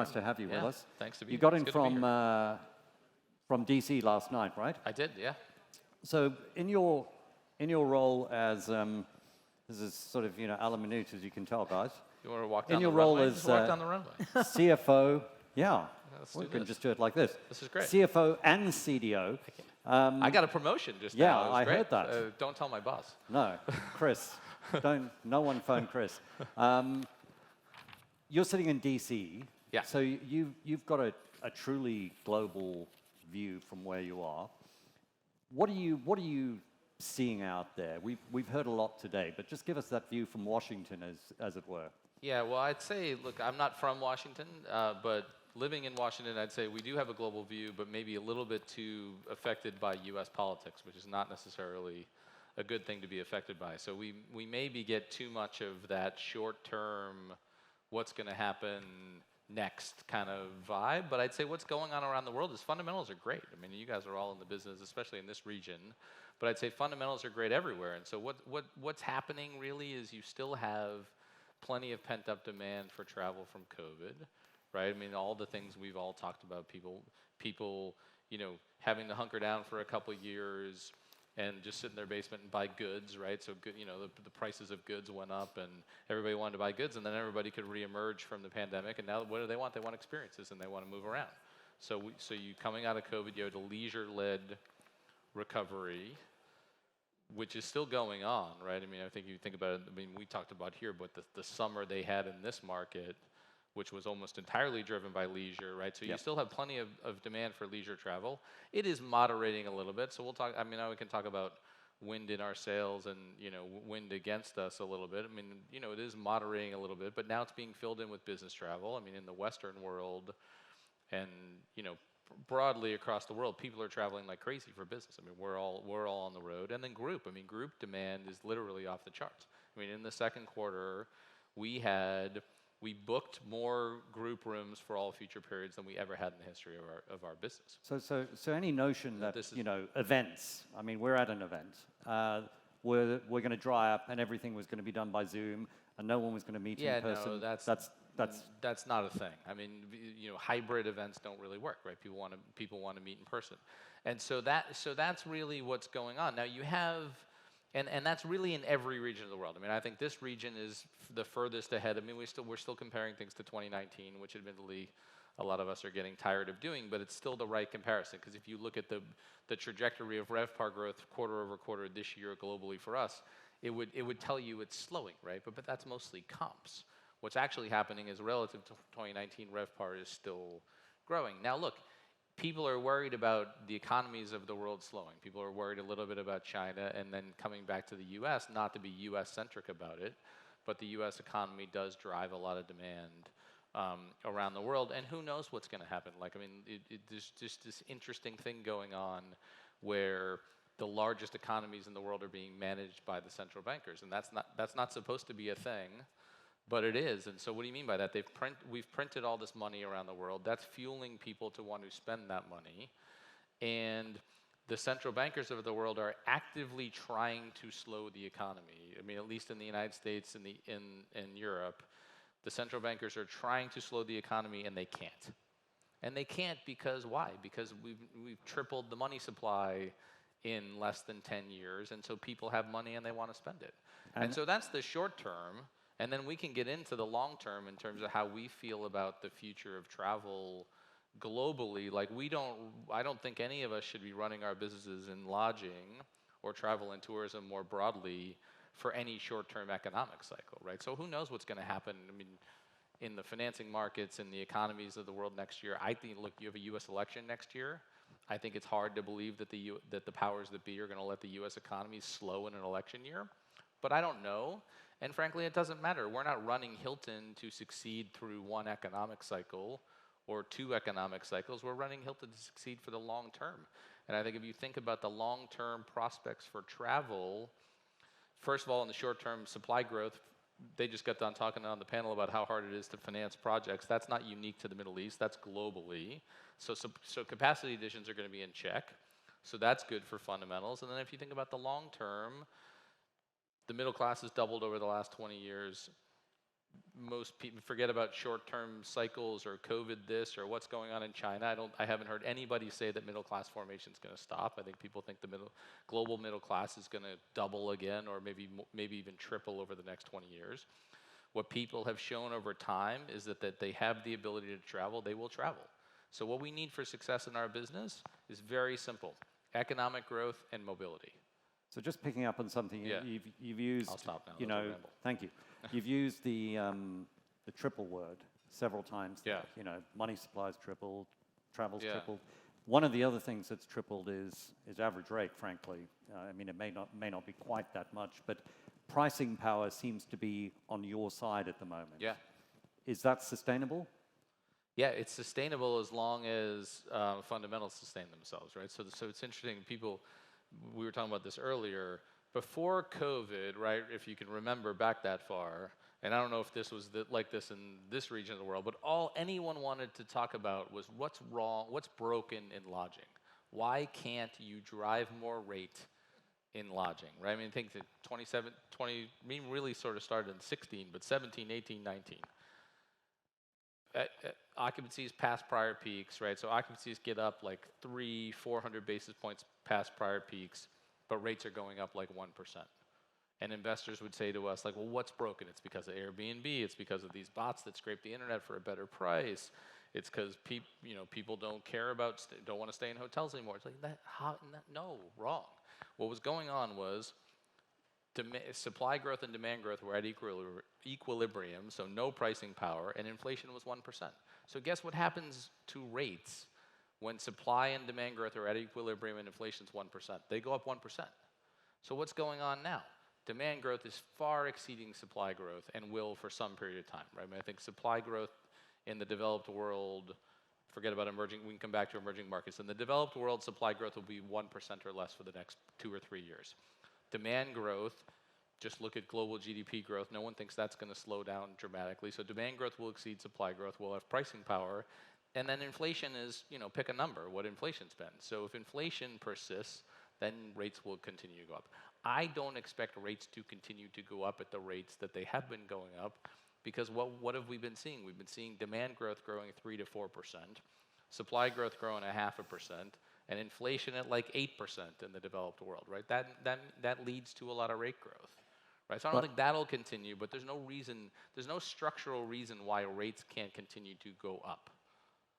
Nice to have you with us. Thanks to be You here. got It's in good to be here. from DC last night, right? I did, yeah. So in your role as this is sort of a la minute, as you can tell, guys. You want to walk down In your the role runway? as Just walk down the runway. CFO, yeah. Let's We do can this. just do it like this. This is great. CFO and CDO. I got a promotion just yeah, now. It was I great. heard that. Don't tell my boss. No, Chris. No one phone Chris. You're sitting in DC. Yeah. So you've got a truly global view from where you are. What are you seeing out there? We've heard a lot today, but just give us that view from Washington, as it were. Yeah, well, I'd say, look, I'm not from Washington, but living in Washington, I'd say we do have a global view, but maybe a little bit too affected by U.S. politics, which is not necessarily a good thing to be affected by. So we maybe get too much of that short-term, what's going to happen next kind of vibe. But I'd say what's going on around the world is fundamentals are great. I mean, you guys are all in the business, especially in this region. But I'd say fundamentals are great everywhere. And so what's happening really is you still have plenty of pent-up demand for travel from COVID, right? I mean, all the things we've all talked about, people, having to hunker down for a couple of years and just sit in their basement and buy goods, right? So good, the prices of goods went up, and everybody wanted to buy goods, and then everybody could reemerge from the pandemic. And now, what do they want? They want experiences, and they want to move around. So you coming out of COVID, you had a leisure-led recovery, which is still going on, right? I mean, I think you think about it. I mean, we talked about here, but the summer they had in this market, which was almost entirely driven by leisure, right? So you still have plenty of demand for leisure travel. It is moderating a little bit. So we'll talk, now we can talk about wind in our sails and, wind against us a little bit. I mean, it is moderating a little bit, but now it's being filled in with business travel. I mean, in the Western world and, broadly across the world, people are traveling like crazy for business. I mean, we're all on the road. And then group. I mean, group demand is literally off the charts. I mean, in the second quarter, we booked more group rooms for all future periods than we ever had in the history of our business. So any notion that events. I mean, we're at an event. We're going to dry up, and everything was going to be done by Zoom, and no one was going to meet in person. No, that's not a thing. I mean, hybrid events don't really work, right? People want to meet in person, and so that's really what's going on. Now you have. And that's really in every region of the world. I mean, I think this region is the furthest ahead. I mean, we're still comparing things to 2019, which admittedly a lot of us are getting tired of doing, but it's still the right comparison. Because if you look at the trajectory of RevPAR growth quarter over quarter this year globally for us, it would tell you it's slowing, right? But that's mostly comps. What's actually happening is relative to 2019, RevPAR is still growing. Now, look. People are worried about the economies of the world slowing. People are worried a little bit about China and then coming back to the U.S., not to be U.S.-centric about it, but the U.S. economy does drive a lot of demand around the world, and who knows what's going to happen. Like, I mean, there's just this interesting thing going on where the largest economies in the world are being managed by the central bankers, and that's not supposed to be a thing. But it is, and so what do you mean by that? We've printed all this money around the world. That's fueling people to want to spend that money. And the central bankers of the world are actively trying to slow the economy. I mean, at least in the United States and in Europe, the central bankers are trying to slow the economy, and they can't. And they can't because why? Because we've tripled the money supply in less than 10 years, and so people have money and they want to spend it. And so that's the short term. And then we can get into the long term in terms of how we feel about the future of travel globally. Like I don't think any of us should be running our businesses in lodging or travel and tourism more broadly for any short-term economic cycle, right? So who knows what's going to happen? I mean, in the financing markets and the economies of the world next year. I think, look, you have a U.S. election next year. I think it's hard to believe that the powers that be are going to let the U.S. economy slow in an election year. But I don't know. And frankly, it doesn't matter. We're not running Hilton to succeed through one economic cycle or two economic cycles. We're running Hilton to succeed for the long term. And I think if you think about the long-term prospects for travel, first of all, in the short term, supply growth, they just got done talking on the panel about how hard it is to finance projects. That's not unique to the Middle East. That's globally. So capacity additions are going to be in check. So that's good for fundamentals. And then if you think about the long term, the middle class has doubled over the last 20 years. most people forget about short-term cycles or COVID this or what's going on in China. I haven't heard anybody say that middle class formation is going to stop. I think people think the global middle class is going to double again, or maybe even triple over the next 20 years. What people have shown over time is that they have the ability to travel. They will travel. So what we need for success in our business is very simple: economic growth and mobility. So just picking up on something Yeah. you've used, I'll stop now. you That's a know, ramble. thank you. You've used the triple word several times. Yeah. There. You know, money supplies tripled, travel's Yeah. tripled. One of the other things that's tripled is average rate. Frankly, I mean, it may not be quite that much, but pricing power seems to be on your side at the moment. Yeah. Is that sustainable? Yeah, it's sustainable as long as fundamentals sustain themselves, right? So it's interesting. We were talking about this earlier. Before COVID, right? If you can remember back that far, and I don't know if this was like this in this region of the world, but all anyone wanted to talk about was what's wrong, what's broken in lodging. Why can't you drive more rate in lodging, right? I mean, think that 20, really sort of started in 16, but 17, 18, 19. Occupancies past prior peaks, right? So occupancies get up like 400 basis points past prior peaks, but rates are going up like 1%. And investors would say to us, like, well, what's broken? It's because of Airbnb. It's because of these bots that scrape the internet for a better price. It's because people don't care about, don't want to stay in hotels anymore. It's like no, wrong. What was going on was supply growth and demand growth were at equilibrium, so no pricing power, and inflation was 1%. So guess what happens to rates when supply and demand growth are at equilibrium and inflation's 1%? They go up 1%. So what's going on now? Demand growth is far exceeding supply growth and will for some period of time, right? I mean, I think supply growth in the developed world, forget about emerging, we can come back to emerging markets. In the developed world, supply growth will be 1% or less for the next 2 or 3 years. Demand growth, just look at global GDP growth. No one thinks that's going to slow down dramatically. So demand growth will exceed supply growth. We'll have pricing power. And then inflation is, pick a number, what inflation's been. So if inflation persists, then rates will continue to go up. I don't expect rates to continue to go up at the rates that they have been going up, because what have we been seeing? We've been seeing demand growth growing 3 to 4%, supply growth growing 0.5%, and inflation at like 8% in the developed world, right? That leads to a lot of rate growth, right? So I don't think that'll continue, but there's no structural reason why rates can't continue to go up.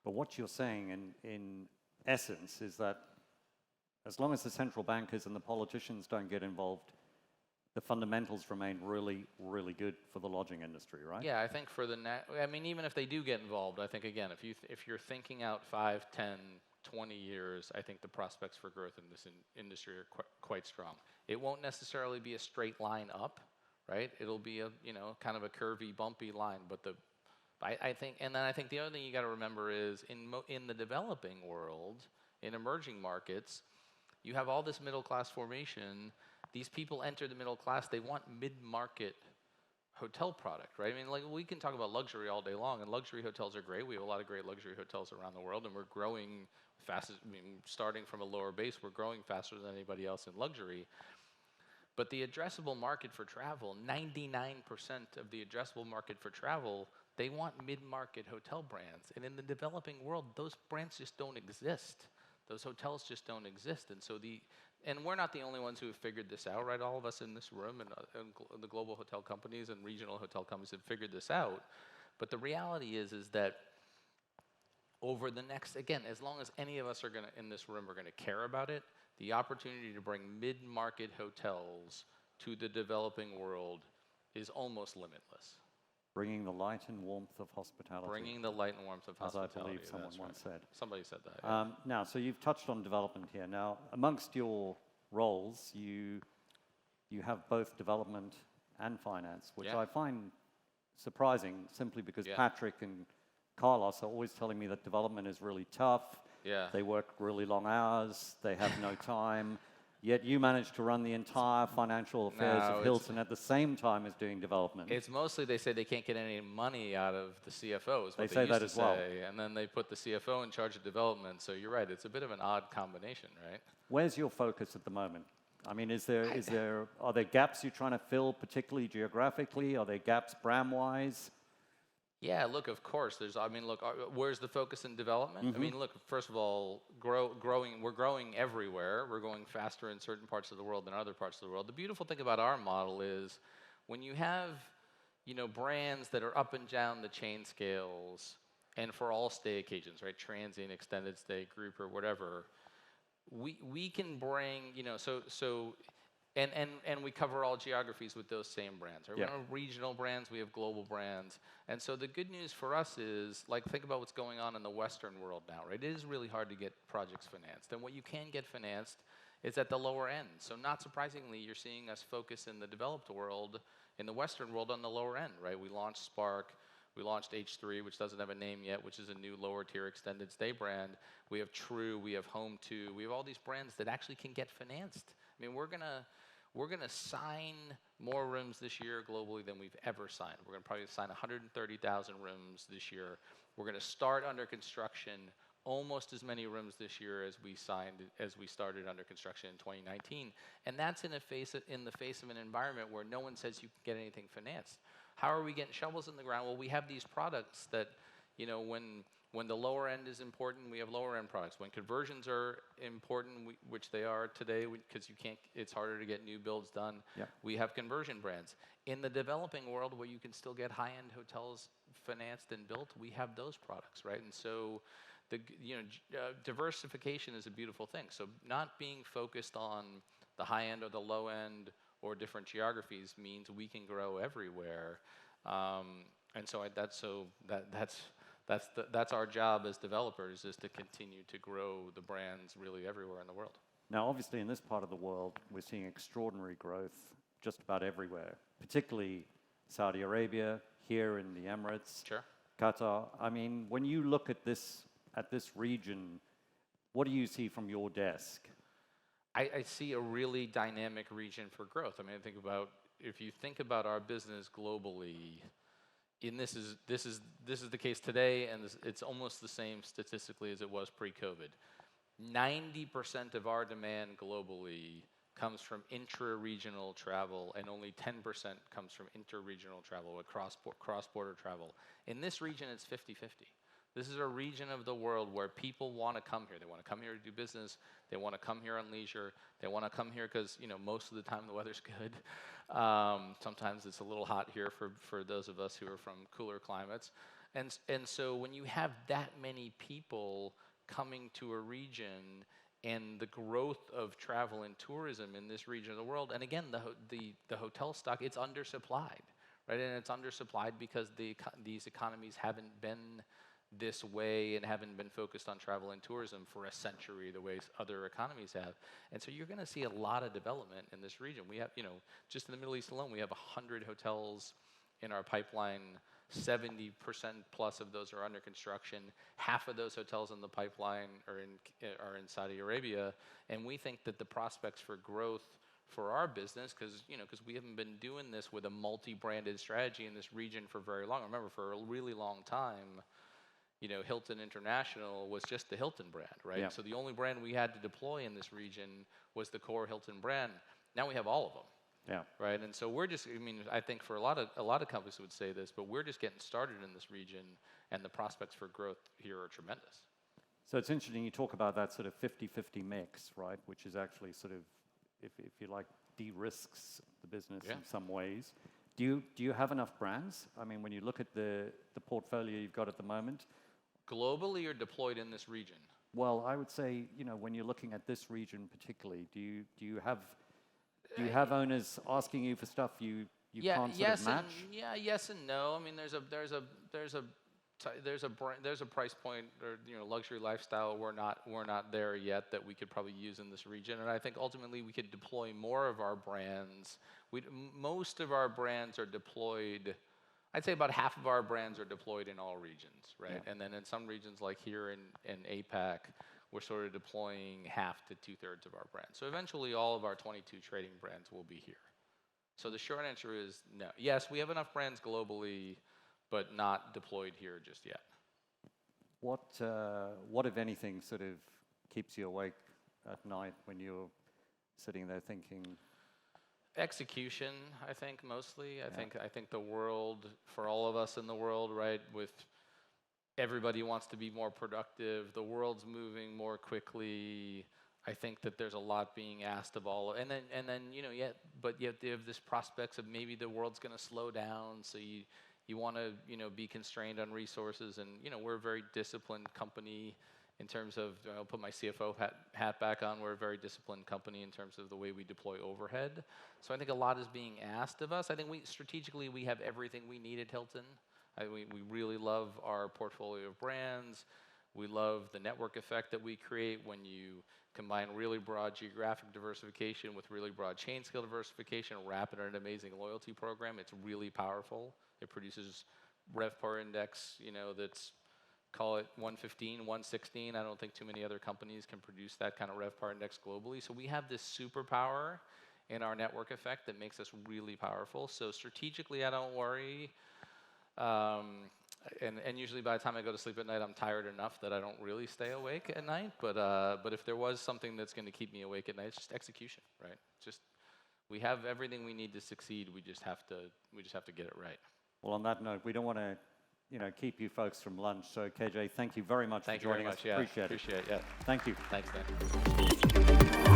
But what you're saying in essence is that as long as the central bankers and the politicians don't get involved, the fundamentals remain really, really good for the lodging industry, right? Yeah, I think even if they do get involved, I think, again, if you're thinking out 5, 10, 20 years, I think the prospects for growth in this industry are quite strong. It won't necessarily be a straight line up, right? It'll be a kind of a curvy, bumpy line. But I think the other thing you got to remember is in the developing world, in emerging markets, you have all this middle class formation. These people enter the middle class. They want mid-market hotel product, right? I mean, like, we can talk about luxury all day long, and luxury hotels are great. We have a lot of great luxury hotels around the world, and we're growing fastest. I mean, starting from a lower base, we're growing faster than anybody else in luxury. But the addressable market for travel, 99% of the addressable market for travel, they want mid-market hotel brands. And in the developing world, those brands just don't exist. Those hotels just don't exist. And we're not the only ones who have figured this out, right? All of us in this room and the global hotel companies and regional hotel companies have figured this out. But the reality is that over the next, again, as long as any of us are in this room are going to care about it, the opportunity to bring mid-market hotels to the developing world is almost limitless. Bringing the light and warmth of hospitality. Bringing the light and warmth of hospitality. As I believe someone once said. Somebody said that. Yeah. Now, so you've touched on development here. Now, amongst your roles, you have both development and finance, which I find surprising, simply because Patrick and Carlos are always telling me that development is really tough. Yeah. They work really long hours. They have no time. Yet you manage to run the entire financial affairs of Hilton at the same time as doing development. It's mostly they say they can't get any money out of the CFO, is what they say that as well. And then they put the CFO in charge of development. So you're right, it's a bit of an odd combination, right? Where's your focus at the moment? I mean, are there gaps you're trying to fill, particularly geographically? Are there gaps brand-wise? Yeah, look, of course, I mean, look, where's the focus in development? I mean, look, first of all, we're growing everywhere. We're going faster in certain parts of the world than other parts of the world. The beautiful thing about our model is when you have, brands that are up and down the chain scales and for all stay occasions, right? Transient, extended stay, group, or whatever, we can bring, and we cover all geographies with those same brands, right? Yeah. We don't have regional brands, we have global brands. And so the good news for us is, like, think about what's going on in the Western world now, right? It is really hard to get projects financed. And what you can get financed is at the lower end. So not surprisingly, you're seeing us focus in the developed world, in the Western world, on the lower end, right? We launched Spark. We launched H3, which doesn't have a name yet, which is a new lower tier extended stay brand. We have True, we have Home2, we have all these brands that actually can get financed. I mean, we're gonna sign more rooms this year globally than we've ever signed. We're gonna probably sign 130,000 rooms this year. We're gonna start under construction almost as many rooms this year as we started under construction in 2019, and that's in the face of an environment where no one says you can get anything financed. How are we getting shovels in the ground? Well, we have these products that, when the lower end is important, we have lower end products. When conversions are important, which they are today, because it's harder to get new builds done. Yeah. We have conversion brands. In the developing world, where you can still get high-end hotels financed and built, we have those products, right? And so, diversification is a beautiful thing. So not being focused on the high end or the low end or different geographies means we can grow everywhere. And so that's our job as developers, is to continue to grow the brands really everywhere in the world. Now, obviously, in this part of the world, we're seeing extraordinary growth just about everywhere, particularly Saudi Arabia, here in the Emirates, Sure. Qatar. I mean, when you look at this region, what do you see from your desk? I see a really dynamic region for growth. I mean, if you think about our business globally, and this is the case today, and it's almost the same statistically as it was pre-COVID. 90% of our demand globally comes from intra-regional travel, and only 10% comes from inter-regional travel, cross-border travel. In this region, it's 50-50. This is a region of the world where people want to come here. They want to come here to do business. They want to come here on leisure. They want to come here because, most of the time the weather's good. Sometimes it's a little hot here for those of us who are from cooler climates. And so when you have that many people coming to a region, and the growth of travel and tourism in this region of the world, and again, the hotel stock, it's undersupplied, right? And it's undersupplied because these economies haven't been this way and haven't been focused on travel and tourism for a century the way other economies have. And so you're going to see a lot of development in this region. We have, just in the Middle East alone, we have 100 hotels in our pipeline. 70% plus of those are under construction. Half of those hotels in the pipeline are in Saudi Arabia. And we think that the prospects for growth for our business, because we haven't been doing this with a multi-branded strategy in this region for very long. Remember, for a really long time, Hilton International was just the Hilton brand, right? Yeah. So the only brand we had to deploy in this region was the core Hilton brand. Now we have all of them. Yeah. Right. And so we're just, I think for a lot of companies would say this, but we're just getting started in this region, and the prospects for growth here are tremendous. So it's interesting you talk about that sort of 50-50 mix, right? Which is actually sort of, if you like, de-risks the business in some ways. Do you have enough brands? I mean, when you look at the portfolio you've got at the moment, globally or deployed in this region? Well, I would say, when you're looking at this region particularly, do you have owners asking you for stuff you can't sort of match? Yes and no. I mean, there's a price point or luxury lifestyle we're not there yet that we could probably use in this region, and I think ultimately we could deploy more of our brands. Most of our brands are deployed. I'd say about half of our brands are deployed in all regions, right? Yeah. And then in some regions like here in APAC, we're sort of deploying half to 2/3 of our brands. So eventually all of our 22 trading brands will be here. So the short answer is no. Yes, we have enough brands globally, but not deployed here just yet. What if anything, sort of keeps you awake at night when you're sitting there thinking, Execution, I think, mostly. I think the world, for all of us in the world, right, with everybody wants to be more productive, the world's moving more quickly. I think that there's a lot being asked of all, and then but yet they have this prospects of maybe the world's going to slow down, so you want to be constrained on resources, and we're a very disciplined company in terms of, I'll put my CFO hat back on. We're a very disciplined company in terms of the way we deploy overhead. So I think a lot is being asked of us. I think strategically we have everything we need at Hilton. We really love our portfolio of brands. We love the network effect that we create when you combine really broad geographic diversification with really broad chain scale diversification, wrap it in an amazing loyalty program. It's really powerful. It produces RevPAR index, that's, call it 115, 116. I don't think too many other companies can produce that kind of RevPAR index globally. So we have this superpower in our network effect that makes us really powerful. So strategically, I don't worry. And usually by the time I go to sleep at night, I'm tired enough that I don't really stay awake at night. But if there was something that's going to keep me awake at night, it's just execution, right? Just we have everything we need to succeed. We just have to get it right. well, on that note, we don't want to, keep you folks from lunch. So, KJ, thank you very much for joining us. Yeah, Appreciate it. Appreciate it. Yeah. Thank you. Thanks, Dan.